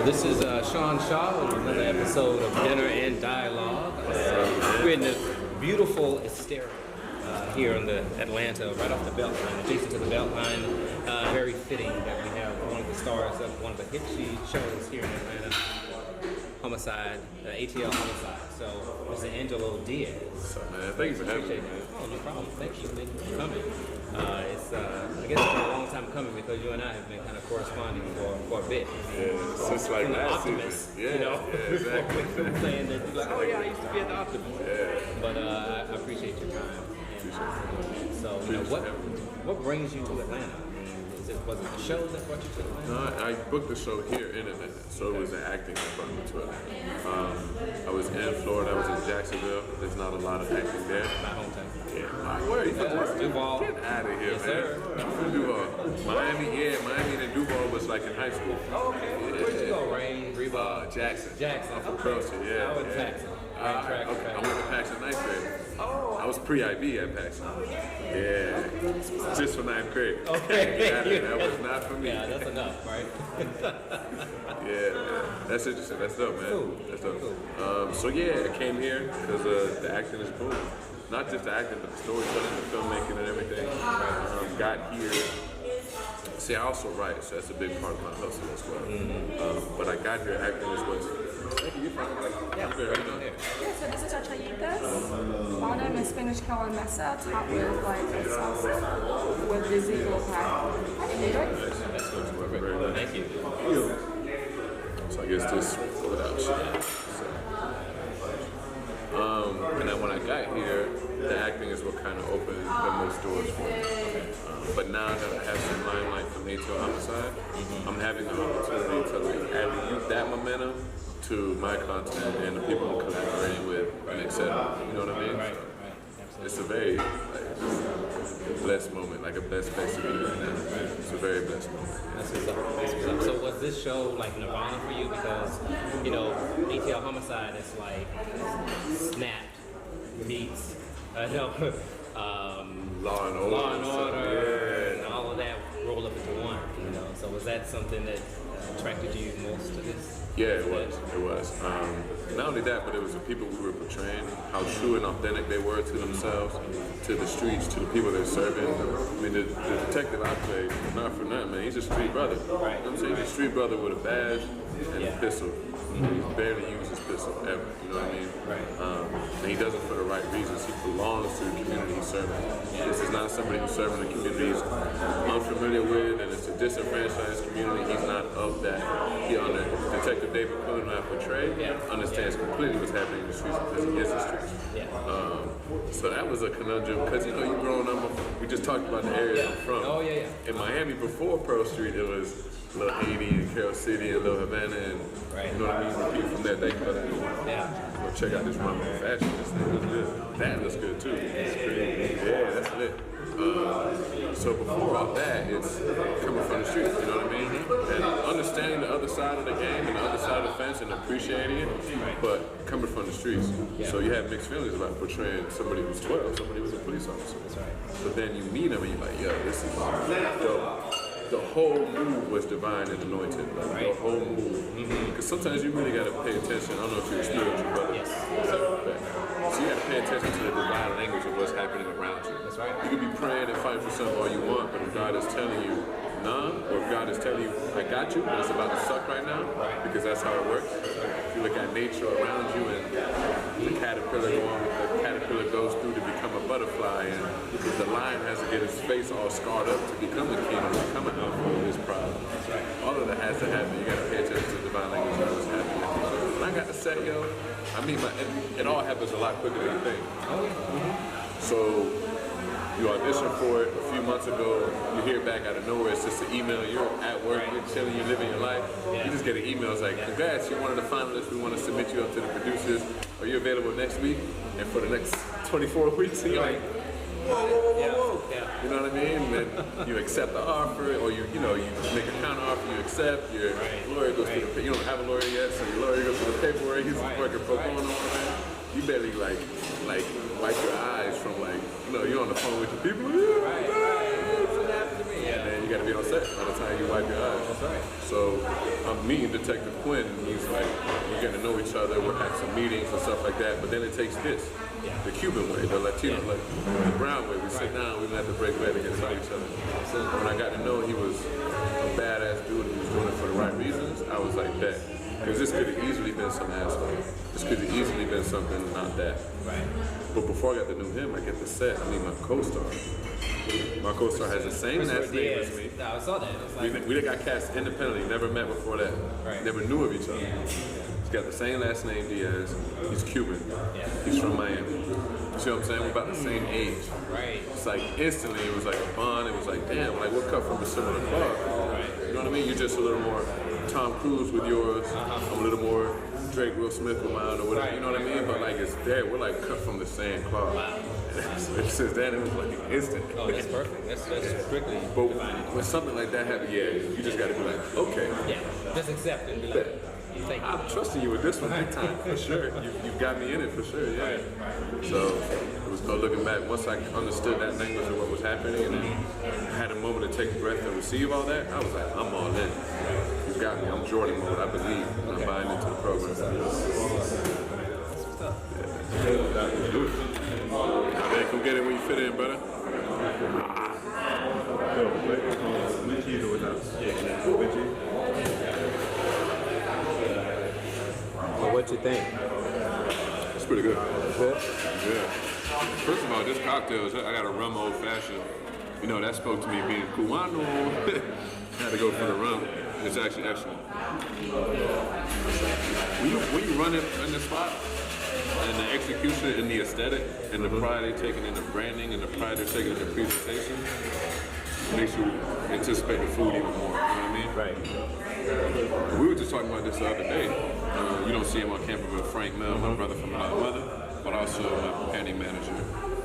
This is Sean Shaw with another episode of Dinner and Dialogue. We're in this beautiful Estero here in the Atlanta, right off the Beltline, adjacent to the Beltline. Very fitting that we have one of the stars of one of the hit shows here in Atlanta, Homicide, ATL Homicide. So, Mr. Angelo Diaz. What's up, man? Thank you for having me. Oh, no problem. Thank you for coming. It's I guess it's been a long time coming because you and I have been kind of corresponding for a bit. Yeah, since like last season. Yeah, you know, exactly. saying that you're like, oh yeah, I used to be at the Optimist. Yeah. But I appreciate your time. And, so, you know, what brings you to Atlanta? Was it the show that brought you to Atlanta? No, I booked the show here in Atlanta, so it was the acting that brought me to Atlanta. I was in Florida, I was in Jacksonville. There's not a lot of acting there. My hometown. Yeah, where are you from? Duval. Get out of here, Yes, man. sir. I'm from Duval. Miami and Duval was like in high school. Oh, okay. Where'd you go? Rain, Reba? Jackson. I'm from Crossing, yeah. I went to Paxton. I went to Paxton ninth grade. Oh. I was pre-IB at Paxton. Yeah, just for ninth grade. Okay. That was not for me. Yeah, that's enough, right? Yeah, that's interesting. That's dope, man. Cool. That's dope. So yeah, I came here because the acting is cool. Not just the acting, but the storytelling, the filmmaking, and everything. Got here. See, I also write, so that's a big part of my hustle as well. But I got here acting is what's. Thank you. Yeah. Good. How you doing? Yeah, so this is our chayitas. Bottom and Spanish cow mesa, topped with like sauce with the zebra pie. Enjoy. That's good. Perfect. Very nice. Thank you. So I guess this without shit. And then when I got here, the acting is what kind of opened the most doors for me. But now that I have some limelight from ATL Homicide, I'm having an opportunity to like add that momentum to my content and the people I'm collaborating with, and etc. You know what I mean? Right. So it's a very blessed moment, like a blessed place to be right now. It's a very blessed moment. That's what's up. So was this show like Nirvana for you? Because, you know, ATL Homicide is like Snapped meets, Law and Order, and all of that rolled up into one, you know. So was that something that attracted you most to this? Yeah, it was. Not only that, but it was the people we were portraying, how true and authentic they were to themselves, to the streets, to the people they're serving. I mean, the detective I played, not for nothing, man, he's a street brother. Right. You know what I'm saying? He's a street brother with a badge and a pistol. He barely uses his pistol ever, you know what I mean? Right. And he does it for the right reasons. He belongs to the community he's serving. This is not somebody who's serving the community he's unfamiliar with, and it's a disenfranchised community. He's not of that. He, under Detective David Kuhn, who I portray, understands completely what's happening in the streets because he is the streets. So that was a conundrum because, you know, you growing up, we just talked about the area I'm from. Oh, yeah. In Miami, before Pearl Street, it was Little Haiti and Carol City and Little Havana, and you know what I mean? The people from that, they call that. Well, check out this Rumble fashion. This thing looks good. That looks good too. Yeah, that's lit. So before all that, it's coming from the streets, you know what I mean? And understanding the other side of the game and the other side of the fence and appreciating it, but coming from the streets. So you have mixed feelings about portraying somebody who's 12, somebody who's a police officer. That's right. But then you meet them and you're like, yo, this is dope. The whole move was divine and anointed. Like, the whole move. Because sometimes you really got to pay attention. I don't know if you're a spiritual, but so you got to pay attention to the divine language of what's happening around you. That's right. You can be praying and fighting for something all you want, but if God is telling you, nah, or if God is telling you, I got you, but it's about to suck right now, because that's how it works. If you look at nature around you and the caterpillar goes through to become a butterfly, and the lion has to get his face all scarred up to become a king, to become an alpha of his pride. All of that has to happen. You got to pay attention to the divine language of what's happening. When I got to set, yo, I mean, it all happens a lot quicker than you think. So you audition for it a few months ago, you hear back out of nowhere, it's just an email, you're at work, you're chilling, you're living your life, you just get an email, it's like, congrats, you're one of the finalists, we want to submit you up to the producers, are you available next week? And for the next 24 weeks, and you're like, whoa. You know what I mean? And you accept the offer, or you make a counter offer, you accept, your lawyer goes through the, you don't have a lawyer yet, so your lawyer goes through the paperwork, he's working pro bono on it. You barely like wipe your eyes from like, you're on the phone with the people, and then you got to be on set by the time you wipe your eyes. That's right. So I'm meeting Detective Quinn, and he's like, we're getting to know each other, we're having some meetings and stuff like that, but then it takes this, the Cuban way, the Latino, like the brown way. We sit down, we have to break bread and get to know each other. So when I got to know he was a badass dude and he was doing it for the right reasons, I was like, bet. Because this could have easily been some asshole. This could have easily been something not that. Right. But before I got to know him, I get the set, I mean my co-star. My co-star has the same last name as me. No, I saw that. It's like, We got cast independently, never met before that. Right. Never knew of each other. He's got the same last name, Diaz. He's Cuban. Yeah. He's from Miami. You see what I'm saying? We're about the same age. right. It's like instantly, it was like a bond. It was like, damn, like we're cut from a similar cloth. You know what I mean? You're just a little more Tom Cruise with yours. I'm a little more Drake, Will Smith with mine, or whatever. Right. You know what I mean? But like it's there. We're like cut from the same cloth. Wow. Since then, it was like instant. Oh, that's perfect. That's strictly But divided. when something like that happens, yeah, you just got to be like, okay. Yeah, just accept it and be like, thank you. I'm trusting you with this one big time, for sure. You've got me in it, for sure, yeah. So it was no looking back. Once I understood that language and what was happening and then had a moment to take a breath and receive all that, I was like, I'm all in. You've got me. I'm Jordan mode. I believe. I'm buying into the program. Now, man, come get it when you fit in, brother. Well, what you think? It's pretty good. Good? Yeah. First of all, this cocktail, I got a rum old fashioned. You know, that spoke to me being Cubano. Had to go for the rum. It's actually excellent. When you run it in the spot, and the execution and the aesthetic, and the pride they're taking in the branding, and the pride they're taking in the presentation, makes you anticipate the food even more. You know what I mean? Right. We were just talking about this the other day. You don't see him on camera with Frank Mel, my brother from another mother, but also my companion manager,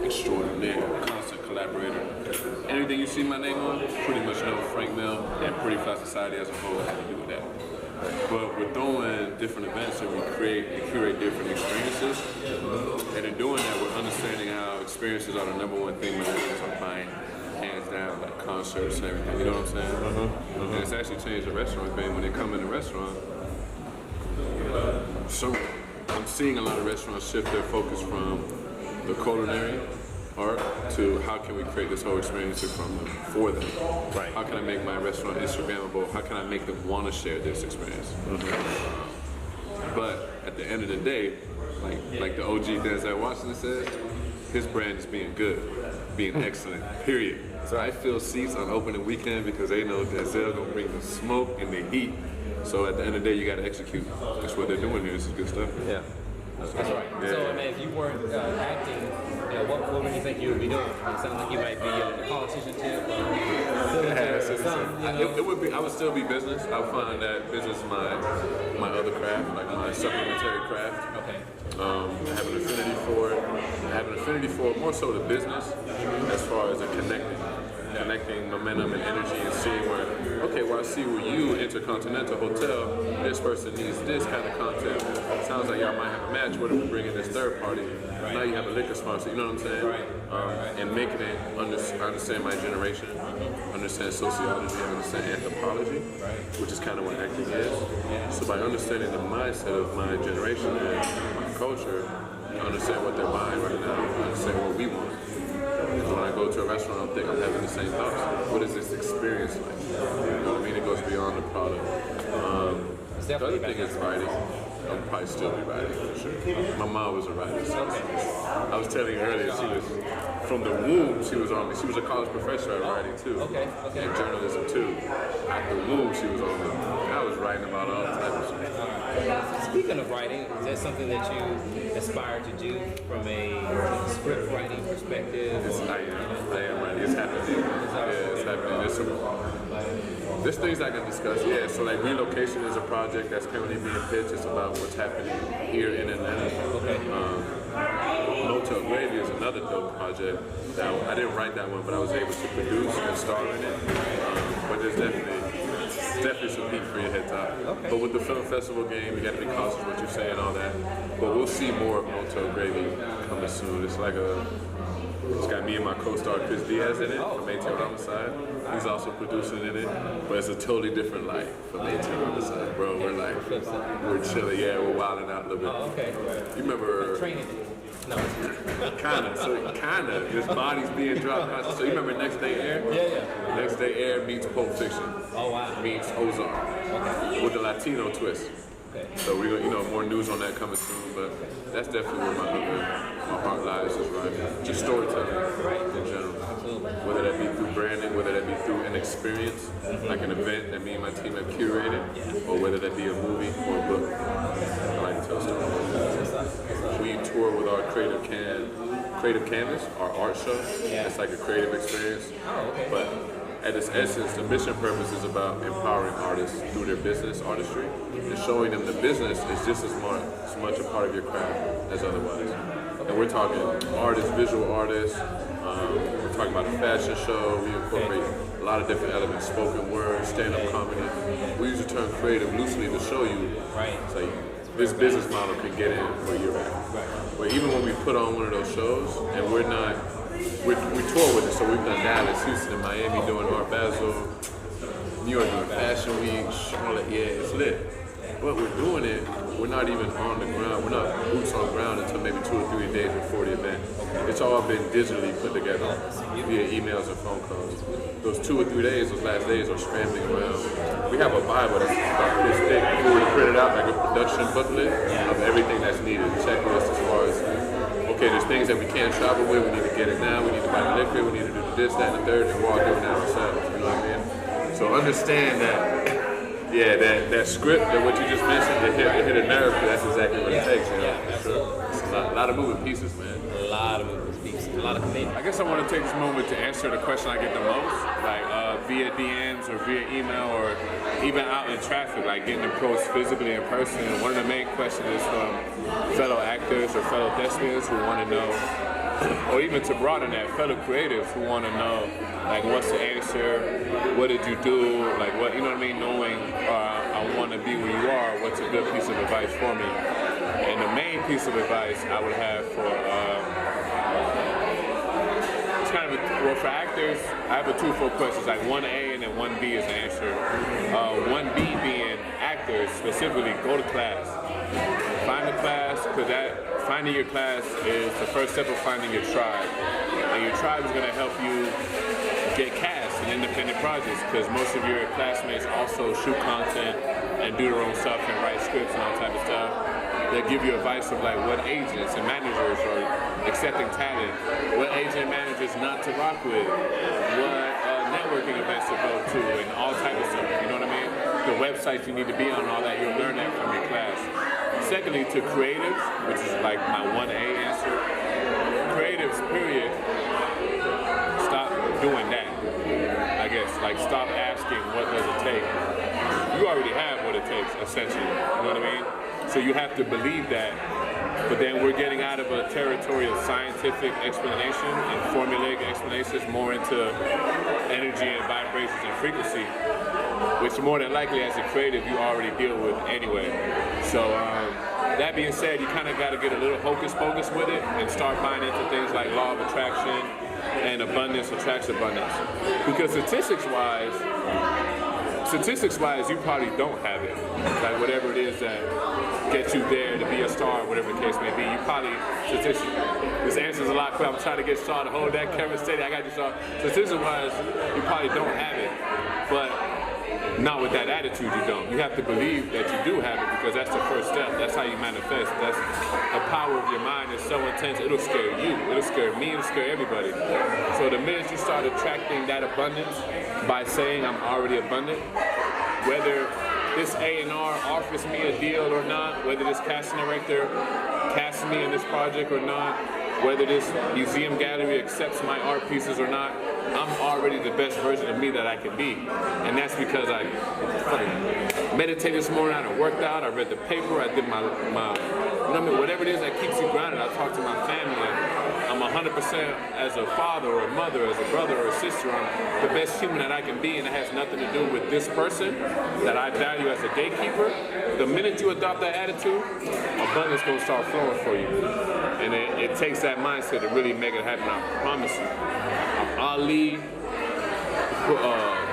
extraordinaire, constant collaborator. Anything you see my name on, pretty much know Frank Mel and Pretty Fly Society as a whole had to do with that. But we're throwing different events and we create and curate different experiences. And in doing that, we're understanding how experiences are the number one thing Americans are buying, hands down, like concerts and everything. You know what I'm saying? And it's actually changed the restaurant game. When they come in the restaurant, so I'm seeing a lot of restaurants shift their focus from the culinary art to how can we create this whole experience for them. Right. How can I make my restaurant Instagrammable? How can I make them want to share this experience? But at the end of the day, like the OG Denzel Washington says, his brand is being good, being excellent, period. So I fill seats on opening weekend because they know Denzel gonna bring the smoke and the heat. So at the end of the day, you gotta execute. That's what they're doing here. This is good stuff. Yeah. That's right. Yeah. So, I mean, if you weren't acting, what would you think you would be doing? It sounds like you might be a politician too, or something, It would be. I would still be business. I would find that business my other craft, like my supplementary craft. Okay. I have an affinity for it. I have an affinity for more so the business, as far as the connecting momentum and energy and seeing where, okay, well I see where you, Intercontinental Hotel, this person needs this kind of content. Sounds like y'all might have a match. What if we bring in this third party? Right. Now you have a liquor sponsor, you know what I'm saying? Right. And making it, understand my generation, understand sociology, understand anthropology, which is kind of what acting is. So by understanding the mindset of my generation and my culture, I understand what they're buying right now, I understand what we want. When I go to a restaurant, I'm having the same thoughts. What is this experience like? You know what I mean? It goes beyond the product. The other thing is writing. I'll probably still be writing, for sure. My mom was a writer. So I was telling you earlier, she was, from the womb, she was on me. She was a college professor at writing, too. Okay. And journalism, too. At the womb, she was on me. I was writing about all types of shit. Speaking of writing, is that something that you aspire to do from a script writing perspective? I am writing. It's happening. Yeah, it's happening. There's things I can discuss. Yeah, so like relocation is a project that's currently being pitched. It's about what's happening here in Atlanta. Okay. Motel Gravy is another dope project. That I didn't write that one, but I was able to produce and star in it. But there's definitely some heat for your head top. Okay. But with the film festival game, you got to be cautious what you're saying, all that. But we'll see more of Motel Gravy coming soon. It's like It's got me and my co-star Chris Diaz in it from ATL Homicide. He's also producing in it, but it's a totally different light from ATL Homicide, bro. We're chilling, yeah, we're wilding out a little bit. Oh, okay. You remember? Training. No. Kinda. Just bodies being dropped. So you remember Next Day Air? Yeah. Next Day Air meets Pulp Fiction. Oh, wow. Meets Ozark. Okay. With the Latino twist. Okay. So we're gonna, more news on that coming soon, but that's definitely where my heart lies, is right. Just storytelling, in general. Absolutely. Whether that be through branding, whether that be through an experience, like an event that me and my team have curated, or whether that be a movie or a book. I like to tell stories. We tour with our Creative Canvas, our art show. It's like a creative experience. Oh, okay. But at its essence, the mission purpose is about empowering artists through their business, artistry, and showing them the business is just as much a part of your craft as otherwise. And we're talking artists, visual artists, we're talking about a fashion show, we incorporate a lot of different elements, spoken word, stand-up comedy. We use the term creative loosely to show you, it's like, this business model could get in where you're at. But even when we put on one of those shows, and we tour with it, so we've done Dallas, Houston, and Miami doing Art Basel, New York doing Fashion Week, Charlotte, yeah, it's lit. But we're doing it, we're not even on the ground, we're not boots on the ground until maybe 2 or 3 days before the event. It's all been digitally put together via emails and phone calls. Those 2 or 3 days, those last days are scrambling around. We have a Bible that's about this thick. If we were to print it out like a production booklet of everything that's needed, checklist as far as, okay, there's things that we can't travel with, we need to get it now, we need to buy the liquor, we need to do this, that, and the third, and we're all doing it ourselves, you know what I mean? So understand that, that script, that what you just mentioned, it hit a nerve, that's exactly what it takes, you know, for sure. It's a lot of moving pieces, man. A lot of moving pieces, a lot of commitment. I guess I want to take this moment to answer the question I get the most, like via DMs or via email or even out in traffic, like getting approached physically in person. And one of the main questions is from fellow actors or fellow thespians who want to know, or even to broaden that, fellow creatives who want to know, like, what's the answer, what did you do, like, what, you know what I mean, knowing I want to be where you are, what's a good piece of advice for me. And the main piece of advice I would have for, it's kind of, well, for actors, I have a twofold questions, like 1A and then 1B is the answer. 1B being actors, specifically, go to class. Find a class, because finding your class is the first step of finding your tribe. And your tribe is going to help you get cast in independent projects, because most of your classmates also shoot content and do their own stuff and write scripts and all type of stuff. They'll give you advice of like what agents and managers are accepting talent, what agent and managers not to rock with, what networking events to go to, and all type of stuff, you know what I mean? The websites you need to be on, all that, you'll learn that from your class. Secondly, to creatives, which is like my 1A answer, creatives, period, stop doing that, I guess. Like, stop asking what does it take. You already have what it takes, essentially, you know what I mean? So you have to believe that, but then we're getting out of a territory of scientific explanation and formulaic explanations more into energy and vibrations and frequency, which more than likely as a creative you already deal with anyway. So that being said, you kind of got to get a little hocus pocus with it and start buying into things like law of attraction and abundance attracts abundance. Because statistics-wise, you probably don't have it. Like whatever it is that gets you there to be a star, whatever the case may be, you probably, this answer's a lot quick. I'm trying to get Shaw to hold that camera steady. I got you, Shaw. Statistics-wise, you probably don't have it. But not with that attitude, you don't. You have to believe that you do have it, because that's the first step. That's how you manifest. That's the power of your mind is so intense, it'll scare you. It'll scare me, it'll scare everybody. So the minute you start attracting that abundance by saying I'm already abundant, whether this A&R offers me a deal or not, whether this casting director casts me in this project or not, whether this museum gallery accepts my art pieces or not, I'm already the best version of me that I can be. And that's because I meditated this morning, I done worked out, I read the paper, I did my you know what I mean, whatever it is that keeps you grounded. I talk to my family, I'm 100% as a father or a mother, as a brother or a sister, I'm the best human that I can be, and it has nothing to do with this person that I value as a gatekeeper. The minute you adopt that attitude, abundance gonna start flowing for you. And it takes that mindset to really make it happen, I promise you. Ali,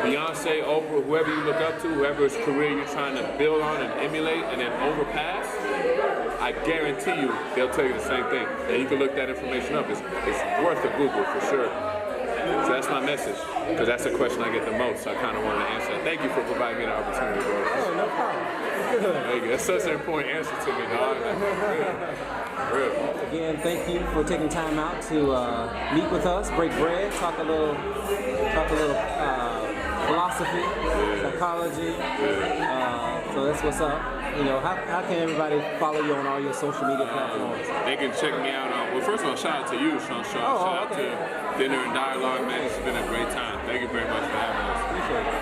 Beyonce, Oprah, whoever you look up to, whoever's career you're trying to build on and emulate and then overpass, I guarantee you they'll tell you the same thing. And you can look that information up. It's worth a Google for sure. So that's my message, because that's the question I get the most. So I kind of wanted to answer that. Thank you for providing me the opportunity, bro. Oh, no problem. Good. Thank you. That's such an important answer to me, dog. Real. Again, thank you for taking time out to meet with us, break bread, talk a little philosophy, psychology. So that's what's up. You know, how can everybody follow you on all your social media platforms? They can check me out on, well, first of all, shout out to you, Sean. Shout out to Dinner and Dialogue, man. It's been a great time. Thank you very much for having us. Appreciate it.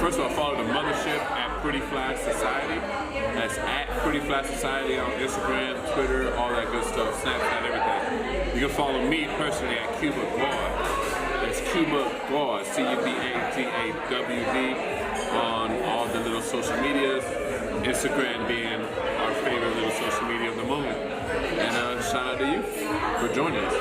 First of all, follow the mothership at Pretty Fly Society. That's at Pretty Fly Society on Instagram, Twitter, all that good stuff, Snapchat, everything. You can follow me personally at Cuba Guard. That's Cuba Guard, CUBAGAWD, on all the little social medias, Instagram being our favorite little social media of the moment. And shout out to you for joining us.